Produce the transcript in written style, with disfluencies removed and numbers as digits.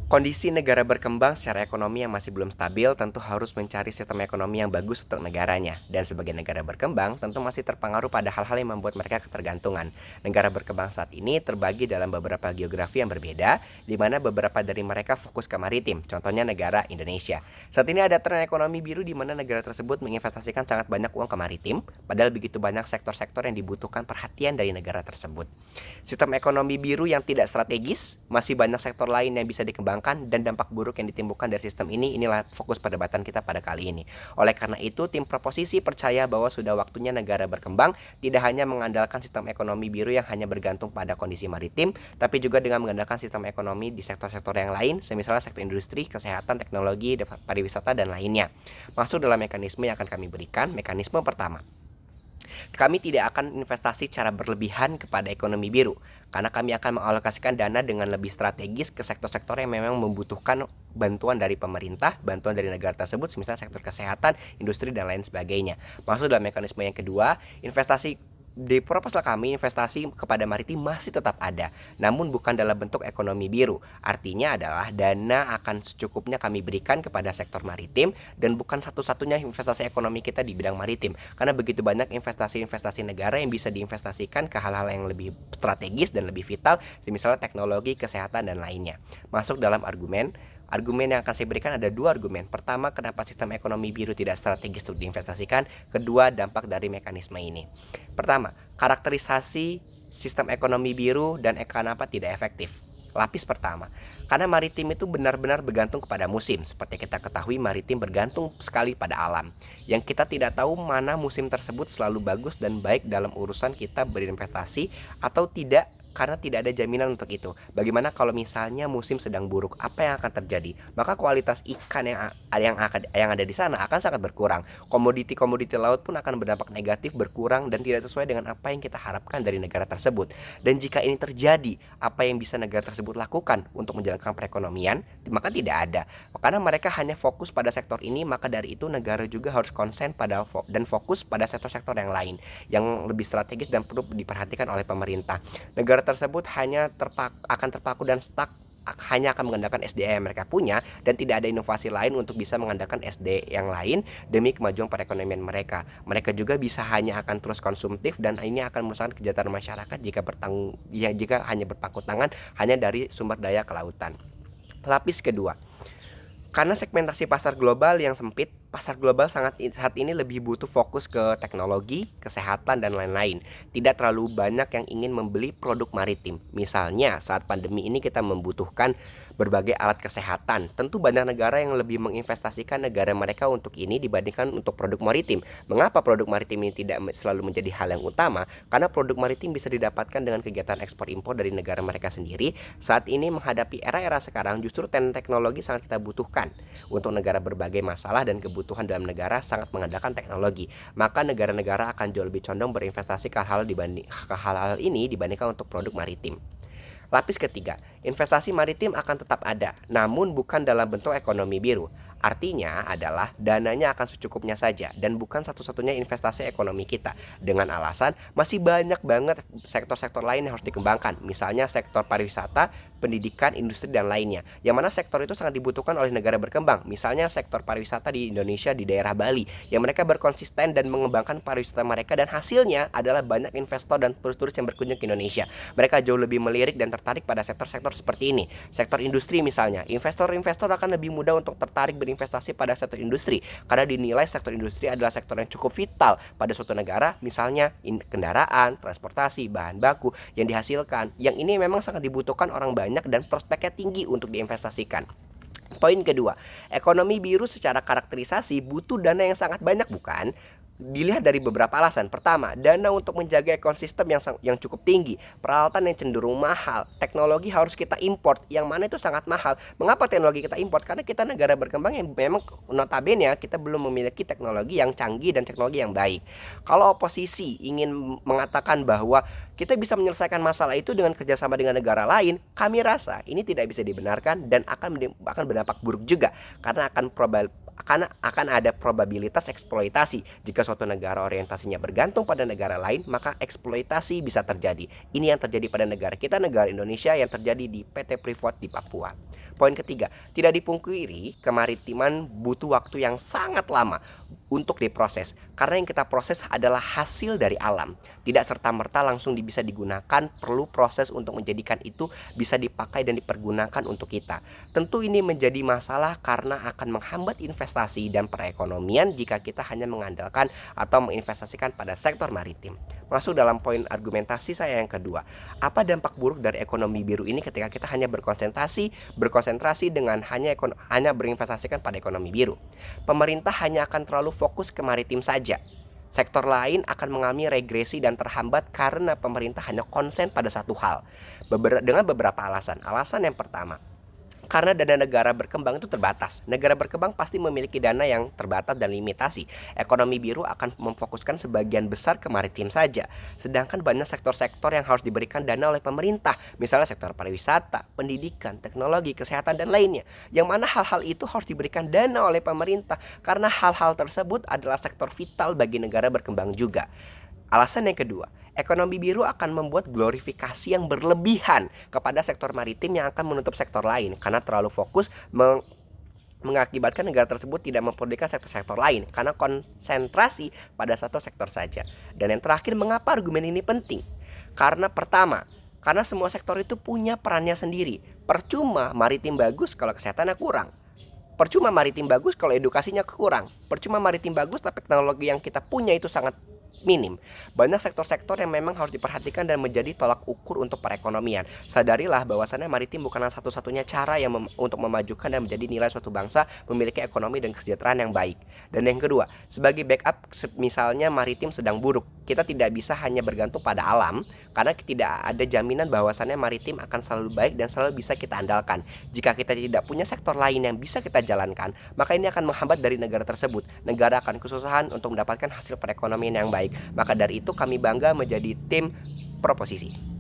Kondisi negara berkembang secara ekonomi yang masih belum stabil tentu harus mencari sistem ekonomi yang bagus untuk negaranya. Dan sebagai negara berkembang, tentu masih terpengaruh pada hal-hal yang membuat mereka ketergantungan. Negara berkembang saat ini terbagi dalam beberapa geografi yang berbeda, di mana beberapa dari mereka fokus ke maritim, contohnya negara Indonesia. Saat ini ada tren ekonomi biru di mana negara tersebut menginvestasikan sangat banyak uang ke maritim, padahal begitu banyak sektor-sektor yang dibutuhkan perhatian dari negara tersebut. Sistem ekonomi biru yang tidak strategis, masih banyak sektor lain yang bisa dikembangkan dan dampak buruk yang ditimbulkan dari sistem ini inilah fokus perdebatan kita pada kali ini. Oleh karena itu, tim proposisi percaya bahwa sudah waktunya negara berkembang tidak hanya mengandalkan sistem ekonomi biru yang hanya bergantung pada kondisi maritim, tapi juga dengan mengandalkan sistem ekonomi di sektor-sektor yang lain, misalnya sektor industri, kesehatan, teknologi, pariwisata, dan lainnya. Masuk dalam mekanisme yang akan kami berikan, mekanisme pertama. Kami tidak akan investasi secara berlebihan kepada ekonomi biru, karena kami akan mengalokasikan dana dengan lebih strategis ke sektor-sektor yang memang membutuhkan bantuan dari pemerintah, bantuan dari negara tersebut, misalnya sektor kesehatan, industri, dan lain sebagainya. Masuk dalam mekanisme yang kedua, investasi di proposal kami, investasi kepada maritim masih tetap ada, namun bukan dalam bentuk ekonomi biru. Artinya adalah dana akan secukupnya kami berikan kepada sektor maritim dan bukan satu-satunya investasi ekonomi kita di bidang maritim. Karena begitu banyak investasi-investasi negara yang bisa diinvestasikan ke hal-hal yang lebih strategis dan lebih vital, misalnya teknologi, kesehatan, dan lainnya. Masuk dalam argumen yang akan saya berikan ada dua argumen. Pertama, kenapa sistem ekonomi biru tidak strategis untuk diinvestasikan. Kedua, dampak dari mekanisme ini. Pertama, karakterisasi sistem ekonomi biru dan kenapa tidak efektif. Lapis pertama, karena maritim itu benar-benar bergantung kepada musim. Seperti kita ketahui, maritim bergantung sekali pada alam. Yang kita tidak tahu mana musim tersebut selalu bagus dan baik dalam urusan kita berinvestasi atau tidak, karena tidak ada jaminan untuk itu. Bagaimana kalau misalnya musim sedang buruk, apa yang akan terjadi? Maka kualitas ikan yang ada di sana akan sangat berkurang. Komoditi laut pun akan berdampak negatif, berkurang, dan tidak sesuai dengan apa yang kita harapkan dari negara tersebut. Dan jika ini terjadi, apa yang bisa negara tersebut lakukan untuk menjalankan perekonomian? Maka tidak ada. Karena mereka hanya fokus pada sektor ini, maka dari itu negara juga harus konsen pada dan fokus pada sektor-sektor yang lain yang lebih strategis dan perlu diperhatikan oleh pemerintah. Negara tersebut hanya akan terpaku dan stuck, hanya akan mengandalkan SDA yang mereka punya dan tidak ada inovasi lain untuk bisa mengandalkan SD yang lain demi kemajuan perekonomian mereka. Mereka juga bisa hanya akan terus konsumtif dan ini akan merusak kesejahteraan masyarakat jika hanya berpangku tangan hanya dari sumber daya kelautan. Lapis kedua, karena segmentasi pasar global yang sempit, pasar global saat ini lebih butuh fokus ke teknologi, kesehatan, dan lain-lain. Tidak terlalu banyak yang ingin membeli produk maritim. Misalnya, saat pandemi ini kita membutuhkan berbagai alat kesehatan. Tentu banyak negara yang lebih menginvestasikan negara mereka untuk ini dibandingkan untuk produk maritim. Mengapa produk maritim ini tidak selalu menjadi hal yang utama? Karena produk maritim bisa didapatkan dengan kegiatan ekspor impor dari negara mereka sendiri. Saat ini menghadapi era-era sekarang, justru teknologi sangat kita butuhkan untuk negara berbagai masalah dan kebutuhan dalam negara sangat mengandalkan teknologi. Maka negara-negara akan jauh lebih condong berinvestasi ke hal-hal ini dibandingkan untuk produk maritim. Lapis ketiga, investasi maritim akan tetap ada, namun bukan dalam bentuk ekonomi biru. Artinya adalah dananya akan secukupnya saja dan bukan satu-satunya investasi ekonomi kita. Dengan alasan masih banyak banget sektor-sektor lain yang harus dikembangkan. Misalnya sektor pariwisata, pendidikan, industri, dan lainnya. Yang mana sektor itu sangat dibutuhkan oleh negara berkembang. Misalnya sektor pariwisata di Indonesia di daerah Bali. Yang mereka berkonsisten dan mengembangkan pariwisata mereka dan hasilnya adalah banyak investor dan turis-turis yang berkunjung ke Indonesia. Mereka jauh lebih melirik dan tertarik pada sektor-sektor seperti ini. Sektor industri misalnya, investor-investor akan lebih mudah untuk tertarik berinvestasi pada sektor industri karena dinilai sektor industri adalah sektor yang cukup vital pada suatu negara, misalnya kendaraan, transportasi, bahan baku yang dihasilkan. Yang ini memang sangat dibutuhkan orang banyak dan prospeknya tinggi untuk diinvestasikan. Poin kedua, ekonomi biru secara karakterisasi butuh dana yang sangat banyak, bukan? Dilihat dari beberapa alasan. Pertama, dana untuk menjaga ekosistem yang cukup tinggi, peralatan yang cenderung mahal, teknologi harus kita import, yang mana itu sangat mahal. Mengapa teknologi kita import? Karena kita negara berkembang yang memang notabene kita belum memiliki teknologi yang canggih dan teknologi yang baik. Kalau oposisi ingin mengatakan bahwa kita bisa menyelesaikan masalah itu dengan kerjasama dengan negara lain, kami rasa ini tidak bisa dibenarkan dan akan berdampak buruk juga karena akan ada probabilitas eksploitasi. Jika suatu negara orientasinya bergantung pada negara lain, maka eksploitasi bisa terjadi. Ini yang terjadi pada negara kita, negara Indonesia, yang terjadi di PT Freeport di Papua. Poin ketiga, tidak dipungkiri kemaritiman butuh waktu yang sangat lama untuk diproses, karena yang kita proses adalah hasil dari alam. Tidak serta-merta langsung bisa digunakan, perlu proses untuk menjadikan itu bisa dipakai dan dipergunakan untuk kita. Tentu ini menjadi masalah karena akan menghambat investasi dan perekonomian jika kita hanya mengandalkan atau menginvestasikan pada sektor maritim. Masuk dalam poin argumentasi saya yang kedua. Apa dampak buruk dari ekonomi biru ini ketika kita hanya berkonsentrasi dengan hanya berinvestasikan pada ekonomi biru? Pemerintah hanya akan terlalu fokus ke maritim saja. Sektor lain akan mengalami regresi dan terhambat karena pemerintah hanya konsen pada satu hal. Dengan beberapa alasan. Alasan yang pertama, karena dana negara berkembang itu terbatas. Negara berkembang pasti memiliki dana yang terbatas dan limitasi. Ekonomi biru akan memfokuskan sebagian besar ke maritim saja. Sedangkan banyak sektor-sektor yang harus diberikan dana oleh pemerintah. Misalnya sektor pariwisata, pendidikan, teknologi, kesehatan, dan lainnya. Yang mana hal-hal itu harus diberikan dana oleh pemerintah. Karena hal-hal tersebut adalah sektor vital bagi negara berkembang juga. Alasan yang kedua, ekonomi biru akan membuat glorifikasi yang berlebihan kepada sektor maritim yang akan menutup sektor lain karena terlalu fokus mengakibatkan negara tersebut tidak memperdulikan sektor-sektor lain karena konsentrasi pada satu sektor saja. Dan yang terakhir, mengapa argumen ini penting? Karena pertama, karena semua sektor itu punya perannya sendiri. Percuma maritim bagus kalau kesehatannya kurang. Percuma maritim bagus kalau edukasinya kurang. Percuma maritim bagus tapi teknologi yang kita punya itu sangat minim. Banyak sektor-sektor yang memang harus diperhatikan dan menjadi tolak ukur untuk perekonomian. Sadarilah bahwasannya maritim bukanlah satu-satunya cara untuk memajukan dan menjadi nilai suatu bangsa memiliki ekonomi dan kesejahteraan yang baik. Dan yang kedua, sebagai backup misalnya maritim sedang buruk, kita tidak bisa hanya bergantung pada alam karena tidak ada jaminan bahwasannya maritim akan selalu baik dan selalu bisa kita andalkan. Jika kita tidak punya sektor lain yang bisa kita jalankan, maka ini akan menghambat dari negara tersebut. Negara akan kesusahan untuk mendapatkan hasil perekonomian yang baik. Maka dari itu kami bangga menjadi tim proposisi.